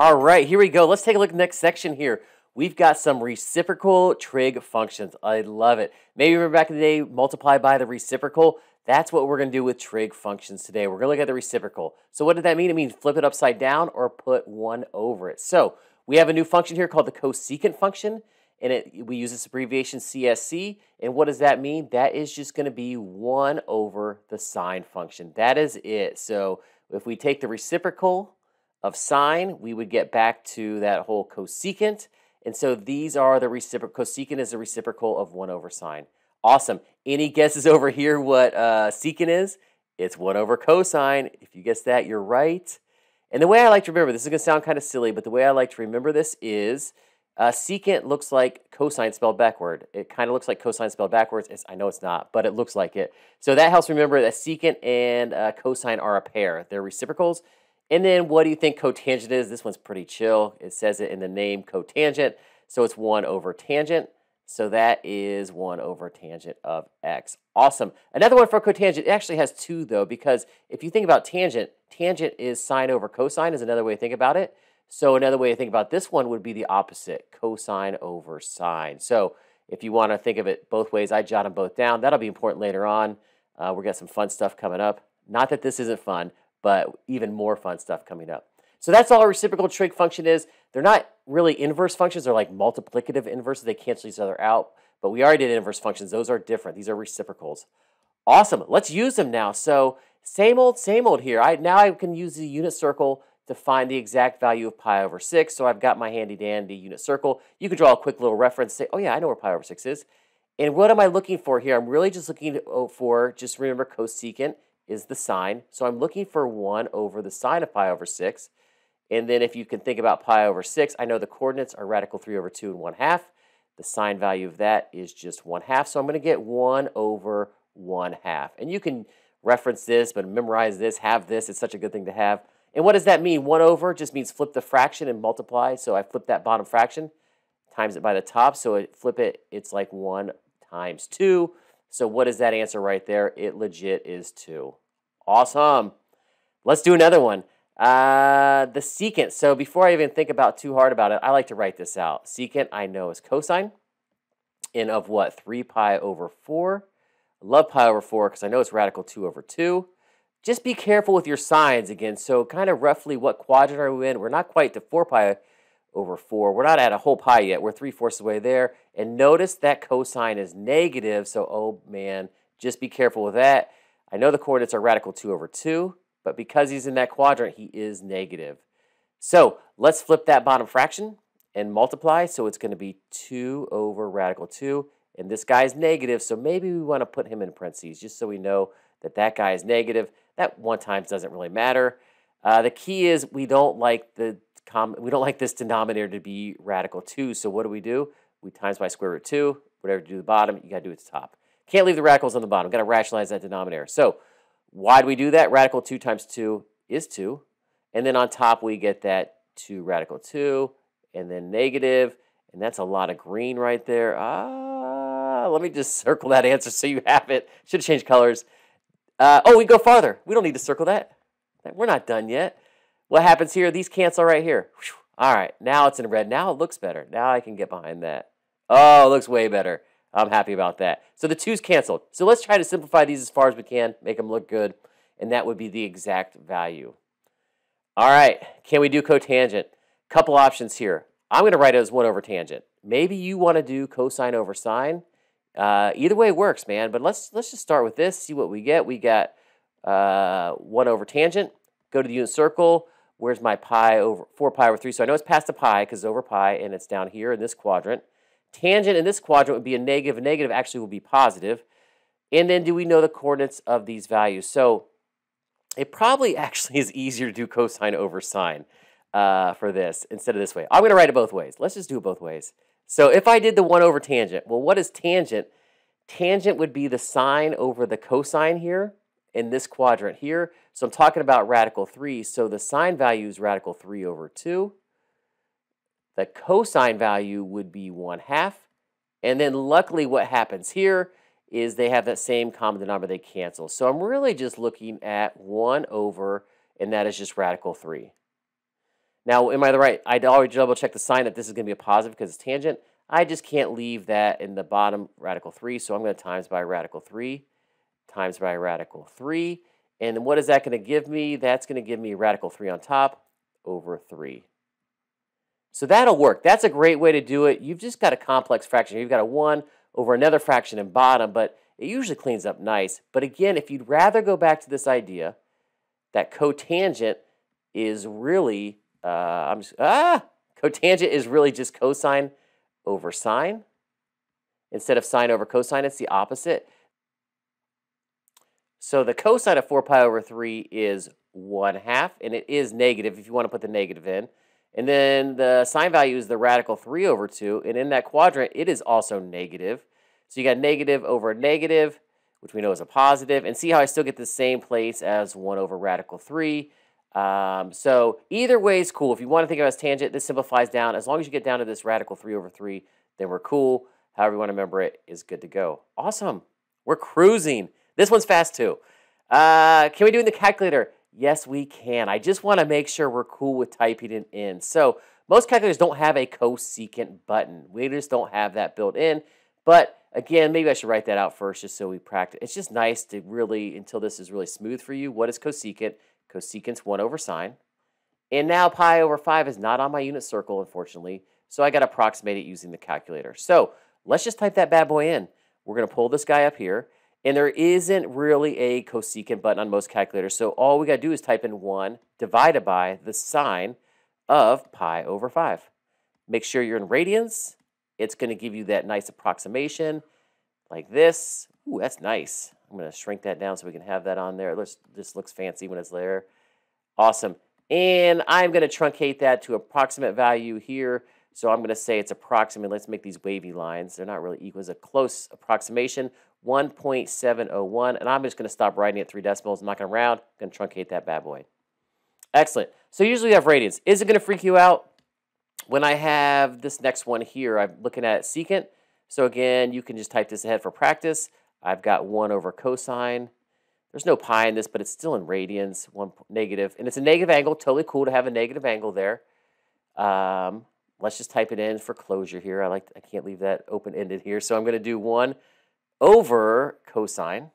All right, here we go. Let's take a look at the next section here. We've got some reciprocal trig functions. I love it. Maybe remember back in the day, multiply by the reciprocal. That's what we're going to do with trig functions today. We're going to look at the reciprocal. So what did that mean? It means flip it upside down or put 1 over it. So we have a new function here called the cosecant function, and we use this abbreviation CSC. And what does that mean? That is just going to be 1 over the sine function. That is it. So if we take the reciprocal of sine, we would get back to that whole cosecant. And so these are the reciprocal. Cosecant is the reciprocal of 1 over sine. Awesome. Any guesses over here what secant is? It's 1 over cosine. If you guess that, you're right. And the way I like to remember, this is going to sound kind of silly, but the way I like to remember this is secant looks like cosine spelled backward. It kind of looks like cosine spelled backwards. I know it's not, but it looks like it. So that helps remember that secant and cosine are a pair. They're reciprocals. And then what do you think cotangent is? This one's pretty chill. It says it in the name cotangent. So it's 1 over tangent. So that is 1 over tangent of x. Awesome. Another one for cotangent. It actually has 2 though, because if you think about tangent, tangent is sine over cosine is another way to think about it. So another way to think about this one would be the opposite, cosine over sine. So if you want to think of it both ways, I jot them both down. That'll be important later on. We've got some fun stuff coming up. Not that this isn't fun, but even more fun stuff coming up. So that's all a reciprocal trig function is. They're not really inverse functions. They're like multiplicative inverses. They cancel each other out. But we already did inverse functions. Those are different. These are reciprocals. Awesome. Let's use them now. So same old here. Now I can use the unit circle to find the exact value of pi over 6. So I've got my handy dandy unit circle. You can draw a quick little reference and say, oh yeah, I know where pi over 6 is. And what am I looking for here? I'm really just looking for, just remember cosecant is the sine. So I'm looking for 1 over the sine of pi over 6. And then if you can think about pi over 6, I know the coordinates are radical 3 over 2 and 1/2. The sine value of that is just 1/2. So I'm going to get 1 over 1/2. And you can reference this, but memorize this, have this. It's such a good thing to have. And what does that mean? 1 over just means flip the fraction and multiply. So I flip that bottom fraction, times it by the top. So flip it, it's like 1 times 2. So what is that answer right there? It legit is 2. Awesome. Let's do another one. The secant. So before I even think about too hard about it, I like to write this out. Secant I know is cosine. And of what? 3 pi over 4. I love pi over 4 because I know it's radical 2 over 2. Just be careful with your signs again. So kind of roughly what quadrant are we in? We're not quite to 4 pi over 4. We're not at a whole pi yet. We're 3/4 of the way there. And notice that cosine is negative. So, oh man, just be careful with that. I know the coordinates are radical 2 over 2. But because he's in that quadrant, he is negative. So let's flip that bottom fraction and multiply. So it's going to be 2 over radical 2. And this guy is negative, so maybe we want to put him in parentheses just so we know that that guy is negative. That 1 times doesn't really matter. The key is we don't like this denominator to be radical 2. So what do? We times by square root 2. Whatever you do at the bottom, you got to do it at the top. Can't leave the radicals on the bottom. Got to rationalize that denominator. So why do we do that? Radical 2 times 2 is 2. And then on top, we get that 2 radical 2, and then negative. And that's a lot of green right there. Let me just circle that answer so you have it. Should have changed colors. Oh, we go farther. We don't need to circle that. We're not done yet. What happens here? These cancel right here. All right, now it's in red. Now it looks better. Now I can get behind that. Oh, it looks way better. I'm happy about that. So the 2's canceled. So let's try to simplify these as far as we can, make them look good, and that would be the exact value. All right, can we do cotangent? Couple options here. I'm going to write it as 1 over tangent. Maybe you want to do cosine over sine. Either way works, man, but let's just start with this, see what we get. We got 1 over tangent. Go to the unit circle. Where's my pi over 4 pi over 3? So I know it's past the pi because it's over pi, and it's down here in this quadrant. Tangent in this quadrant would be a negative. A negative actually will be positive. And then do we know the coordinates of these values? So it probably actually is easier to do cosine over sine for this instead of this way. I'm going to write it both ways. Let's just do it both ways. So if I did the 1 over tangent, well, what is tangent? Tangent would be the sine over the cosine here in this quadrant here. So I'm talking about radical 3. So the sine value is radical 3 over 2. The cosine value would be 1/2. And then luckily what happens here is they have that same common denominator, they cancel. So I'm really just looking at 1 over, and that is just radical 3. Now, am I the right? I'd always double check the sign that this is going to be a positive because it's tangent. I just can't leave that in the bottom radical 3, so I'm going to times by radical 3 times by radical 3. And then what is that going to give me? That's going to give me radical 3 on top over 3. So that'll work. That's a great way to do it. You've just got a complex fraction. You've got a 1 over another fraction in bottom, but it usually cleans up nice. But again, if you'd rather go back to this idea that cotangent is really, cotangent is really just cosine over sine. Instead of sine over cosine, it's the opposite. So the cosine of 4 pi over 3 is 1/2, and it is negative if you want to put the negative in. And then the sine value is the radical 3 over 2, and in that quadrant, it is also negative. So you got negative over negative, which we know is a positive, and see how I still get the same place as 1 over radical 3. So either way is cool. If you want to think of it as tangent, this simplifies down. As long as you get down to this radical 3 over 3, then we're cool. However you want to remember it is good to go. Awesome. We're cruising. This one's fast too. Can we do it in the calculator? Yes, we can. I just want to make sure we're cool with typing it in. So most calculators don't have a cosecant button. We just don't have that built in. But again, maybe I should write that out first just so we practice. It's just nice to really, until this is really smooth for you, what is cosecant? Cosecant's 1 over sine. And now pi over 5 is not on my unit circle, unfortunately. So I got to approximate it using the calculator. So let's just type that bad boy in. We're going to pull this guy up here. And there isn't really a cosecant button on most calculators. So all we got to do is type in 1 divided by the sine of pi over 5. Make sure you're in radians. It's going to give you that nice approximation like this. Ooh, that's nice. I'm going to shrink that down so we can have that on there. This looks fancy when it's there. Awesome. And I'm going to truncate that to approximate value here. So I'm going to say it's approximate. Let's make these wavy lines. They're not really equal. It's a close approximation, 1.701. And I'm just going to stop writing at 3 decimals. I'm not going to round. I'm going to truncate that bad boy. Excellent. So usually we have radians. Is it going to freak you out when I have this next one here? I'm looking at secant. So again, you can just type this ahead for practice. I've got 1 over cosine. There's no pi in this, but it's still in radians, 1 negative. And it's a negative angle. Totally cool to have a negative angle there. Let's just type it in for closure here. I can't leave that open-ended here. So I'm going to do 1 over cosine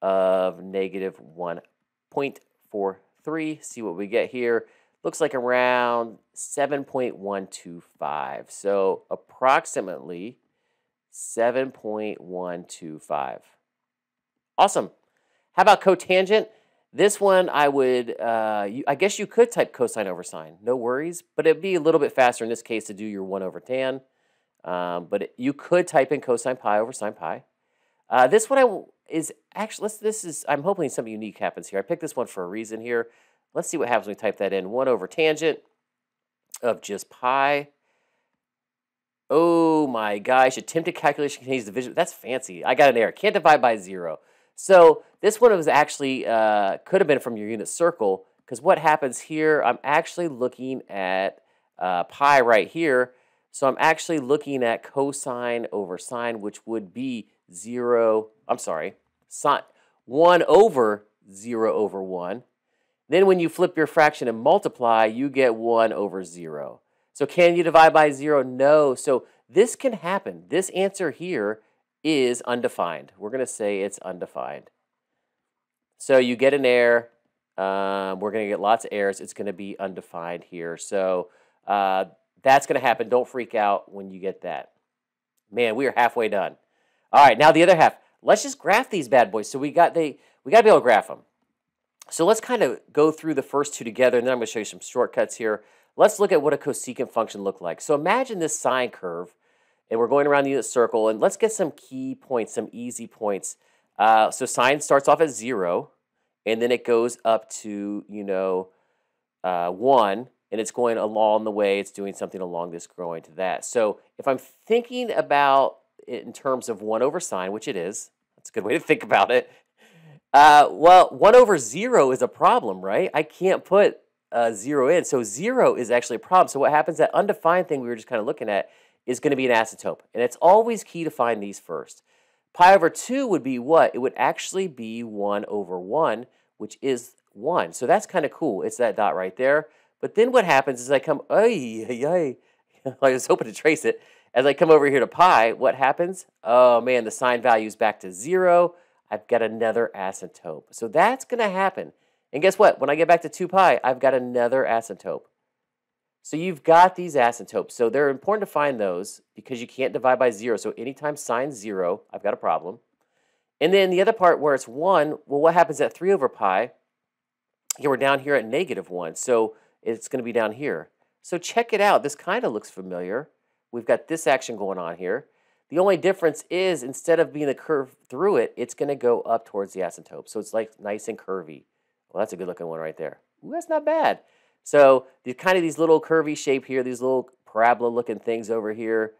of negative 1.43. See what we get here. Looks like around 7.125. So approximately 7.125. Awesome. How about cotangent? This one I would, I guess you could type cosine over sine. No worries. But it'd be a little bit faster in this case to do your 1 over tan. You could type in cosine pi over sine pi. This one is actually, I'm hoping something unique happens here. I picked this one for a reason here. Let's see what happens when we type that in. 1 over tangent of just pi. Oh my gosh, attempted calculation contains division. That's fancy. I got an error. Can't divide by 0. So this one was actually, could have been from your unit circle, because what happens here, I'm actually looking at pi right here. So I'm actually looking at cosine over sine, which would be 0, I'm sorry, 1 over 0 over 1. Then when you flip your fraction and multiply, you get 1 over 0. So can you divide by 0? No. So this can happen. This answer here is undefined. We're going to say it's undefined. So you get an error. We're going to get lots of errors. It's going to be undefined here. So that's going to happen. Don't freak out when you get that. Man, we are halfway done. All right, now the other half. Let's just graph these bad boys. So we got to be able to graph them. So let's kind of go through the first two together, and then I'm going to show you some shortcuts here. Let's look at what a cosecant function looked like. So imagine this sine curve, and we're going around the unit circle, and let's get some key points, some easy points. So sine starts off at 0, and then it goes up to, 1, and it's going along the way. It's doing something along this, growing to that. So if I'm thinking about it in terms of 1 over sine, which it is, that's a good way to think about it. Well, 1 over 0 is a problem, right? I can't put 0 in. So 0 is actually a problem. So what happens, that undefined thing we were just kind of looking at is going to be an asymptote. And it's always key to find these first. Pi over 2 would be what? It would actually be 1 over 1, which is 1. So that's kind of cool. It's that dot right there. But then what happens is I come, ay, ay, ay. I was hoping to trace it. As I come over here to pi, what happens? Oh man, the sign value is back to 0. I've got another asymptote. So that's going to happen. And guess what? When I get back to 2 pi, I've got another asymptote. So you've got these asymptotes. So they're important to find those because you can't divide by 0. So anytime sine's 0, I've got a problem. And then the other part where it's 1, well, what happens at 3 over pi? Here, we're down here at -1. So it's going to be down here. So check it out. This kind of looks familiar. We've got this action going on here. The only difference is instead of being a curve through it, it's going to go up towards the asymptote. So it's like nice and curvy. Well, that's a good looking one right there. Ooh, that's not bad. So the kind of these little curvy shape here, these little parabola looking things over here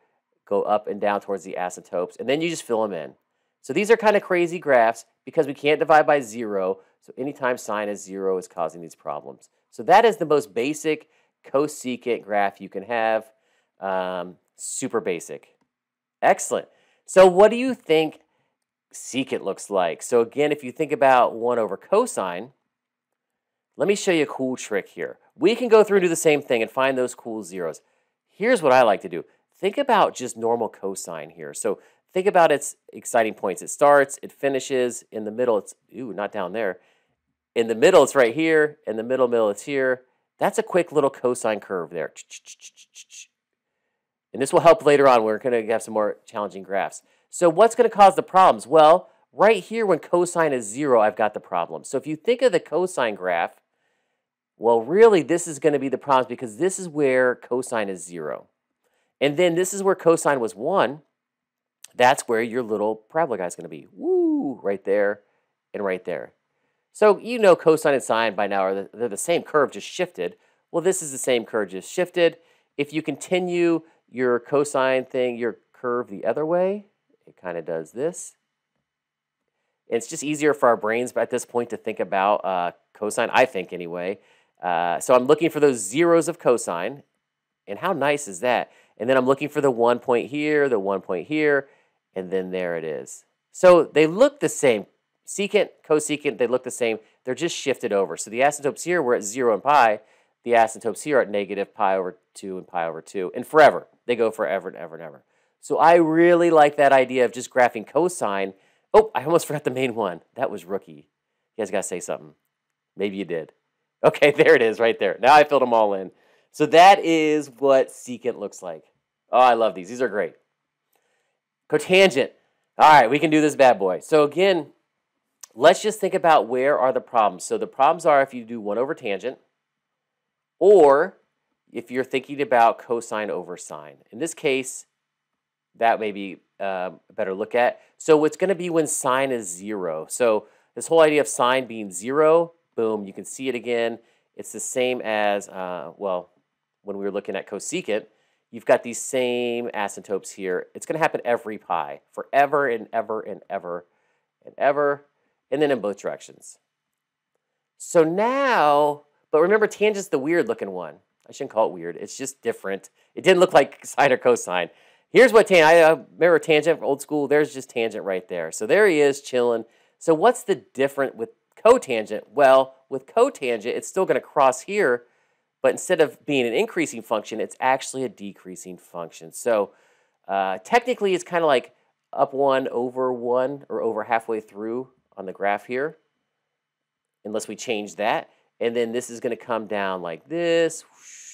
go up and down towards the asymptotes. And then you just fill them in. So these are kind of crazy graphs because we can't divide by 0. So anytime sine is 0 is causing these problems. So that is the most basic cosecant graph you can have. Super basic. Excellent. So what do you think secant looks like? So again, if you think about 1 over cosine, let me show you a cool trick here. We can go through and do the same thing and find those cool zeros. Here's what I like to do. Think about just normal cosine here. So think about its exciting points. It starts, it finishes, in the middle it's, ooh, not down there. In the middle it's right here, in the middle it's here. That's a quick little cosine curve there. And this will help later on. We're going to have some more challenging graphs. So what's going to cause the problems? Well, right here when cosine is 0, I've got the problem. So if you think of the cosine graph, well, really this is going to be the problem because this is where cosine is 0. And then this is where cosine was 1. That's where your little parabola guy is going to be. Woo, right there and right there. So you know cosine and sine by now are they're the same curve, just shifted. Well, this is the same curve, just shifted. If you continue your cosine thing, your curve the other way, it kind of does this. And it's just easier for our brains at this point to think about cosine, I think anyway. So I'm looking for those zeros of cosine. And how nice is that? And then I'm looking for the 1 point here, the 1 point here, and then there it is. So they look the same. Secant, cosecant, they look the same. They're just shifted over. So the asymptotes here were at 0 and pi. The asymptotes here are at negative pi over 2 and pi over 2. And forever. They go forever and ever and ever. So I really like that idea of just graphing cosine. Oh, I almost forgot the main one. That was rookie. You guys got to say something. Maybe you did. Okay, there it is right there. Now I filled them all in. So that is what secant looks like. Oh, I love these. These are great. Cotangent. All right, we can do this bad boy. So again, let's just think about where are the problems. So the problems are if you do 1 over tangent, or if you're thinking about cosine over sine. In this case, that may be a better look at. So it's going to be when sine is 0. So this whole idea of sine being 0, boom, you can see it again. It's the same as, well, when we were looking at cosecant, you've got these same asymptotes here. It's going to happen every pi, forever and ever and ever and ever, and then in both directions. So now, but remember tangent's the weird looking one. I shouldn't call it weird. It's just different. It didn't look like sine or cosine. Here's what tangent, I remember tangent from old school. There's just tangent right there. So there he is chilling. So what's the difference with cotangent? Well, with cotangent, it's still going to cross here, but instead of being an increasing function, it's actually a decreasing function. So technically, it's kind of like up 1 over 1 or over halfway through on the graph here, unless we change that. And then this is going to come down like this.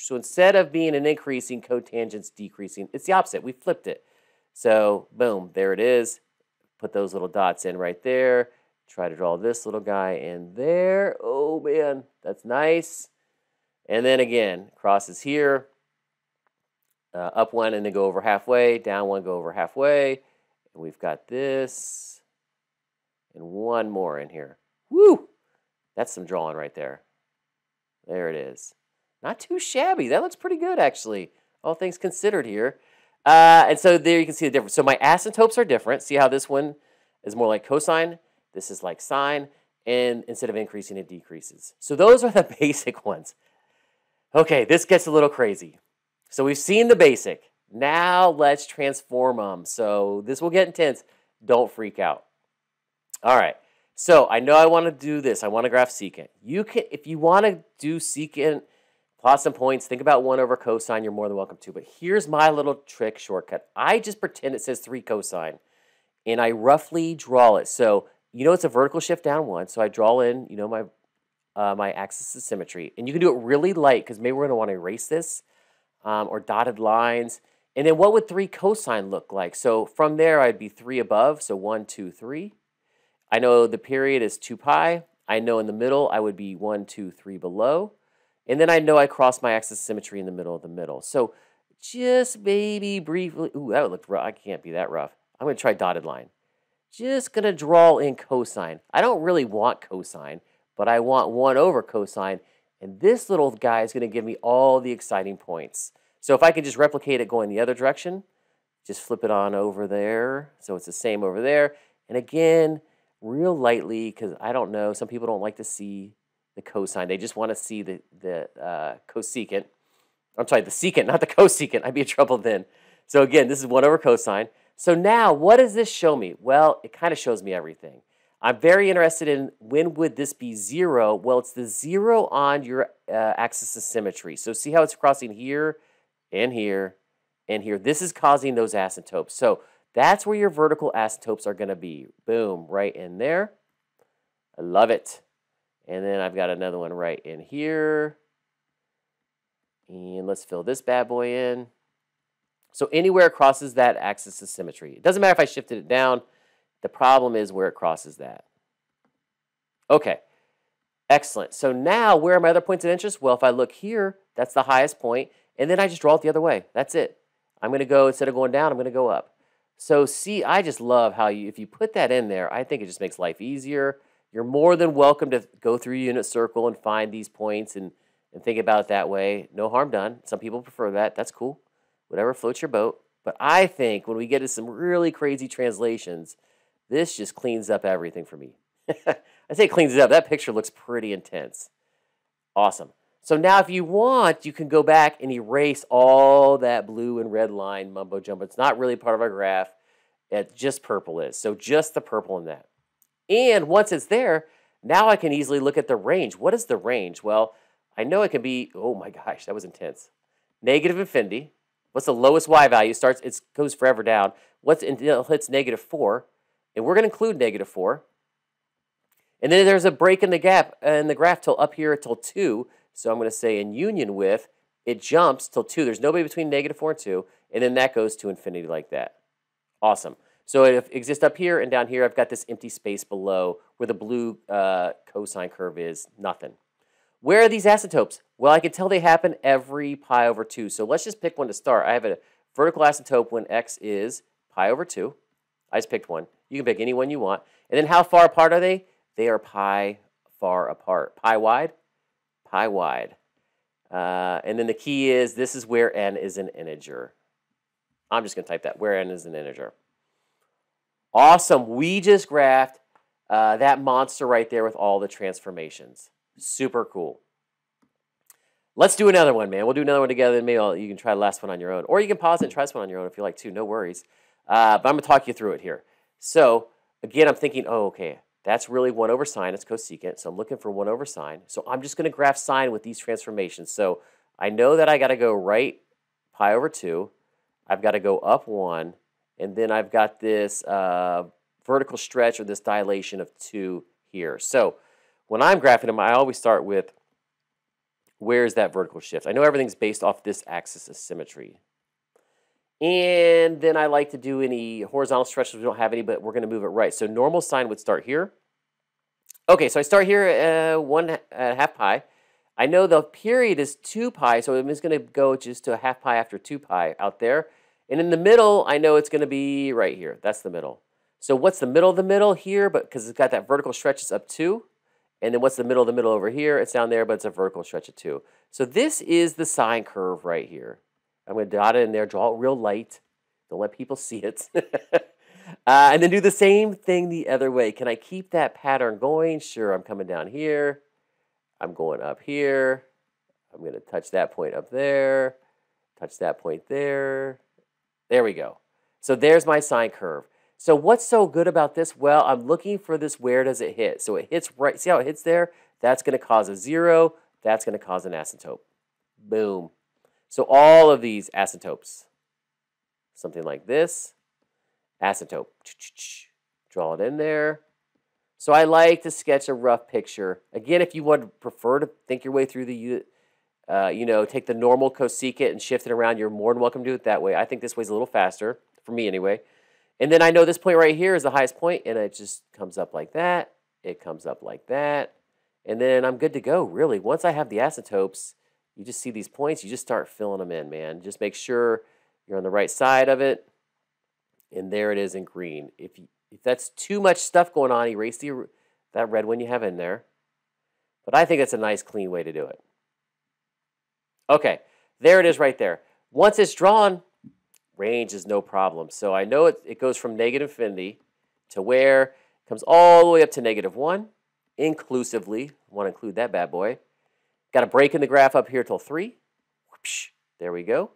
So instead of being an increasing, cotangent's decreasing. It's the opposite. We flipped it. So boom, there it is. Put those little dots in right there. Try to draw this little guy in there. Oh man, that's nice. And then again, crosses here. Up 1 and then go over halfway. Down 1, go over halfway. And we've got this. And one more in here. Woo! That's some drawing right there. There it is. Not too shabby. That looks pretty good, actually, all things considered here. And so there you can see the difference. So my asymptotes are different. See how this one is more like cosine? This is like sine. And instead of increasing, it decreases. So those are the basic ones. Okay, this gets a little crazy. So we've seen the basic. Now let's transform them. So this will get intense. Don't freak out. All right. So I know I want to do this. I want to graph secant. You can, if you want to do secant Plot some points. Think about 1 over cosine. You're more than welcome to. But here's my little trick shortcut. I just pretend it says 3 cosine, and I roughly draw it. So, it's a vertical shift down 1. So I draw in, my axis of symmetry. And you can do it really light because maybe we're going to want to erase this or dotted lines. And then what would 3 cosine look like? So from there, I'd be 3 above. So 1, 2, 3. I know the period is 2 pi. I know in the middle, I would be 1, 2, 3 below. And then I know I cross my axis of symmetry in the middle of the middle. So just maybe briefly, ooh, that would look rough. I can't be that rough. I'm going to try dotted line. Just going to draw in cosine. I don't really want cosine, but I want 1 over cosine. And this little guy is going to give me all the exciting points. So if I could just replicate it going the other direction, just flip it on over there. So it's the same over there. And again, real lightly, because I don't know, some people don't like to see the cosine. They just want to see the cosecant. I'm sorry, the secant, not the cosecant. I'd be in trouble then. So again, this is 1 over cosine. So now, what does this show me? Well, it kind of shows me everything. I'm very interested in when would this be 0? Well, it's the 0 on your axis of symmetry. So see how it's crossing here and here and here. This is causing those asymptotes. So that's where your vertical asymptotes are going to be. Boom, right in there. I love it. And then I've got another one right in here. And let's fill this bad boy in. So anywhere it crosses that axis of symmetry. It doesn't matter if I shifted it down. The problem is where it crosses that. Okay, excellent. So now where are my other points of interest? Well, if I look here, that's the highest point. And then I just draw it the other way. That's it. I'm going to go, instead of going down, I'm going to go up. So see, I just love how if you put that in there, I think it just makes life easier. You're more than welcome to go through unit circle and find these points and think about it that way. No harm done. Some people prefer that. That's cool. Whatever floats your boat. But I think when we get to some really crazy translations, this just cleans up everything for me. I say it cleans it up. That picture looks pretty intense. Awesome. So now if you want, you can go back and erase all that blue and red line mumbo jumbo. It's not really part of our graph. It just purple is. So just the purple in that. And once it's there, now I can easily look at the range. What is the range? Well, I know it can be, oh my gosh, that was intense. Negative infinity. What's the lowest y value? It goes forever down. What's until it hits -4? And we're going to include -4. And then there's a break in the gap in the graph till up here till 2. So I'm going to say in union with, it jumps till 2. There's nobody between -4 and 2. And then that goes to infinity like that. Awesome. So it exists up here and down here. I've got this empty space below where the blue cosine curve is. Nothing. Where are these asymptotes? Well, I can tell they happen every pi over 2. So let's just pick one to start. I have a vertical asymptote when x is pi over 2. I just picked one. You can pick any one you want. And then how far apart are they? They are pi far apart. Pi wide? Pi wide. And then the key is this is where n is an integer. I'm just going to type that, where n is an integer. Awesome. We just graphed that monster right there with all the transformations. Super cool. Let's do another one, man. We'll do another one together, and maybe you can try the last one on your own. Or you can pause it and try this one on your own if you like too. No worries. But I'm going to talk you through it here. So, again, I'm thinking, oh, okay, that's really 1 over sine. It's cosecant. So I'm looking for 1 over sine. So I'm just going to graph sine with these transformations. So I know that I got to go right pi over 2. I've got to go up 1. And then I've got this vertical stretch or this dilation of 2 here. So when I'm graphing them, I always start with where's that vertical shift. I know everything's based off this axis of symmetry. And then I like to do any horizontal stretches. We don't have any, but we're going to move it right. So normal sine would start here. Okay, so I start here at 1/2 pi. I know the period is 2 pi, so I'm just going to go just to 1/2 pi after 2 pi out there. And in the middle, I know it's going to be right here. That's the middle. So what's the middle of the middle here? But because it's got that vertical stretch, it's up 2. And then what's the middle of the middle over here? It's down there, but it's a vertical stretch of 2. So this is the sine curve right here. I'm going to dot it in there, draw it real light. Don't let people see it. And then do the same thing the other way. Can I keep that pattern going? Sure, I'm coming down here. I'm going up here. I'm going to touch that point up there. Touch that point there. There we go. So there's my sine curve. So what's so good about this? Well, I'm looking for this, where does it hit? So it hits right, see how it hits there? That's going to cause a 0. That's going to cause an asymptote. Boom. So all of these asymptotes, something like this, asymptote, draw it in there. So I like to sketch a rough picture. Again, if you would prefer to think your way through the, take the normal cosecant and shift it around, you're more than welcome to do it that way. I think this way's a little faster, for me anyway. And then I know this point right here is the highest point, and it just comes up like that. It comes up like that. And then I'm good to go, really. Once I have the asymptotes, you just see these points, you just start filling them in, man. Just make sure you're on the right side of it. And there it is in green. If that's too much stuff going on, erase that red one you have in there. But I think that's a nice, clean way to do it. Okay, there it is right there. Once it's drawn, range is no problem. So I know it goes from negative infinity to where it comes all the way up to -1, inclusively. I want to include that bad boy. Got a break in the graph up here till 3. Whoosh, there we go.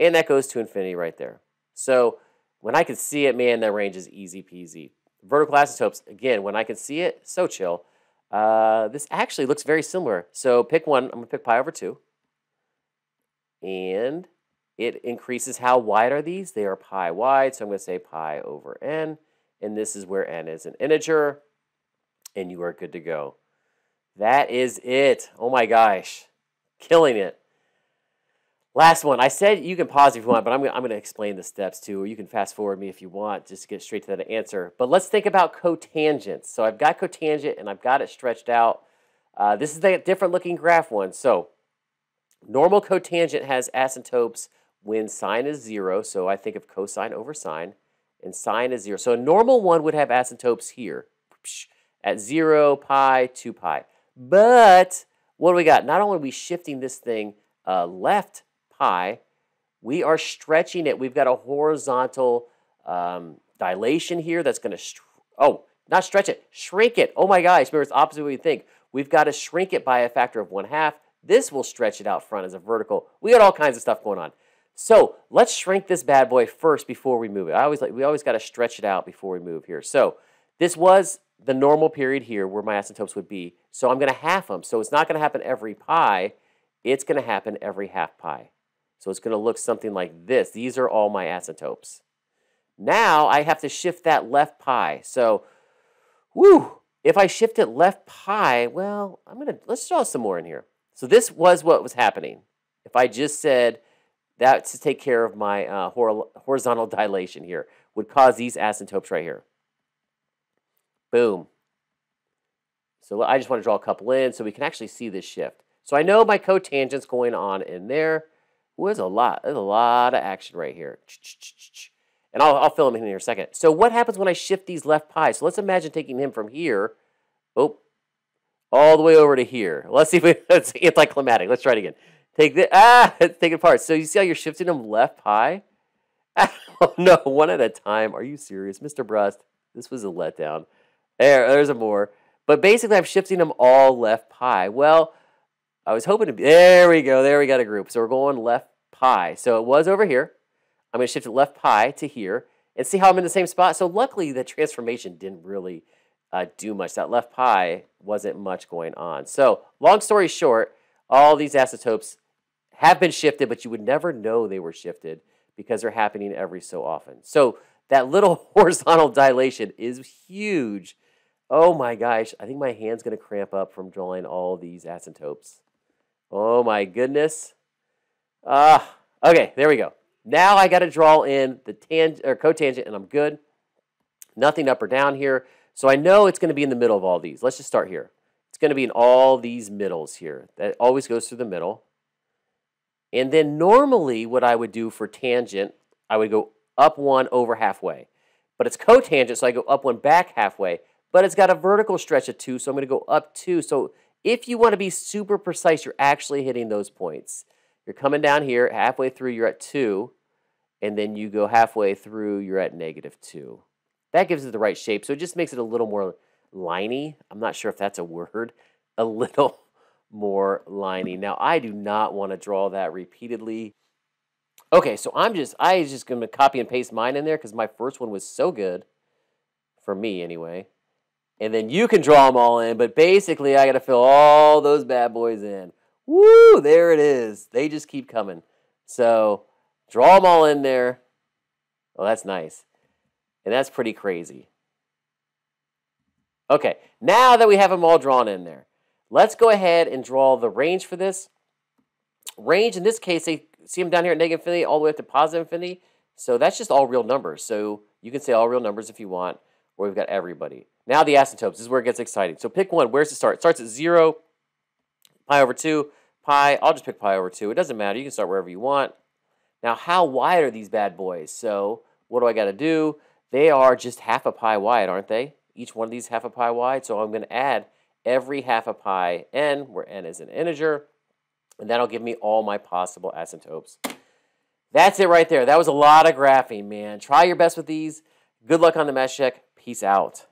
And that goes to infinity right there. So when I can see it, man, that range is easy peasy. Vertical asymptotes, again, when I can see it, so chill. This actually looks very similar. So pick one. I'm going to pick pi over 2. And it increases how wide are these? They are pi wide. So I'm going to say pi over n. And this is where n is an integer. And you are good to go. That is it. Oh my gosh. Killing it. Last one. I said you can pause if you want, but I'm going to explain the steps too. Or you can fast forward me if you want, just to get straight to that answer. But let's think about cotangents. So I've got cotangent and I've got it stretched out. This is the different looking graph one. So normal cotangent has asymptotes when sine is 0. So I think of cosine over sine. And sine is 0. So a normal one would have asymptotes here at 0, pi, 2 pi. But what do we got? Not only are we shifting this thing left pi, we are stretching it. We've got a horizontal dilation here that's going to, not stretch it, shrink it. Oh my gosh, remember it's opposite of what you think. We've got to shrink it by a factor of 1/2. This will stretch it out front as a vertical. We got all kinds of stuff going on. So let's shrink this bad boy first before we move it. We always got to stretch it out before we move here. So this was the normal period here where my asymptotes would be. So I'm going to half them. So it's not going to happen every pi. It's going to happen every half pi. So it's going to look something like this. These are all my asymptotes. Now I have to shift that left pi. So, if I shift it left pi, well, let's draw some more in here. So this was what was happening. If I just said that to take care of my horizontal dilation here, would cause these asymptotes right here. Boom. So I just want to draw a couple in so we can actually see this shift. So I know my cotangent's going on in there. There's a lot of action right here. And I'll fill him in here in a second. So what happens when I shift these left pi's? So let's imagine taking him from here, all the way over to here. Let's see if it's anticlimactic. Let's try it again. Take it apart. So you see how you're shifting them left pi? Oh no, one at a time. Are you serious? Mr. Brust, this was a letdown. There's a more. But basically I'm shifting them all left pi. Well, I was hoping to be, there we go. There we got a group. So we're going left pi. So it was over here. I'm going to shift it left pi to here and see how I'm in the same spot. So luckily the transformation didn't really do much. That left pi wasn't much going on. So long story short, all these asymptotes have been shifted, but you would never know they were shifted because they're happening every so often. So that little horizontal dilation is huge. Oh my gosh, I think my hand's going to cramp up from drawing all these asymptotes. Oh my goodness. Okay, there we go. Now I got to draw in the cotangent and I'm good. Nothing up or down here. So I know it's going to be in the middle of all these. Let's just start here. It's going to be in all these middles here. That always goes through the middle. And then normally what I would do for tangent, I would go up one over halfway. But it's cotangent, so I go up one back halfway. But it's got a vertical stretch of 2, so I'm going to go up 2. So if you want to be super precise, you're actually hitting those points. You're coming down here, halfway through, you're at 2. And then you go halfway through, you're at -2. That gives it the right shape. So it just makes it a little more liney. I'm not sure if that's a word. A little more liney. Now, I do not want to draw that repeatedly. Okay, so I just going to copy and paste mine in there because my first one was so good, for me anyway. And then you can draw them all in, but basically I got to fill all those bad boys in. Woo, there it is. They just keep coming. So draw them all in there. Oh, that's nice. And that's pretty crazy. Okay, now that we have them all drawn in there, let's go ahead and draw the range for this. Range, in this case, they see them down here at negative infinity all the way up to positive infinity. So that's just all real numbers. So you can say all real numbers if you want, or we've got everybody. Now the asymptotes, this is where it gets exciting. So pick one. Where's it start? It starts at 0, pi over 2, pi. I'll just pick pi over 2. It doesn't matter. You can start wherever you want. Now, how wide are these bad boys? So what do I got to do? They are just half a pi wide, aren't they? Each one of these half a pi wide. So I'm going to add every half a pi n, where n is an integer. And that'll give me all my possible asymptotes. That's it right there. That was a lot of graphing, man. Try your best with these. Good luck on the math check. Peace out.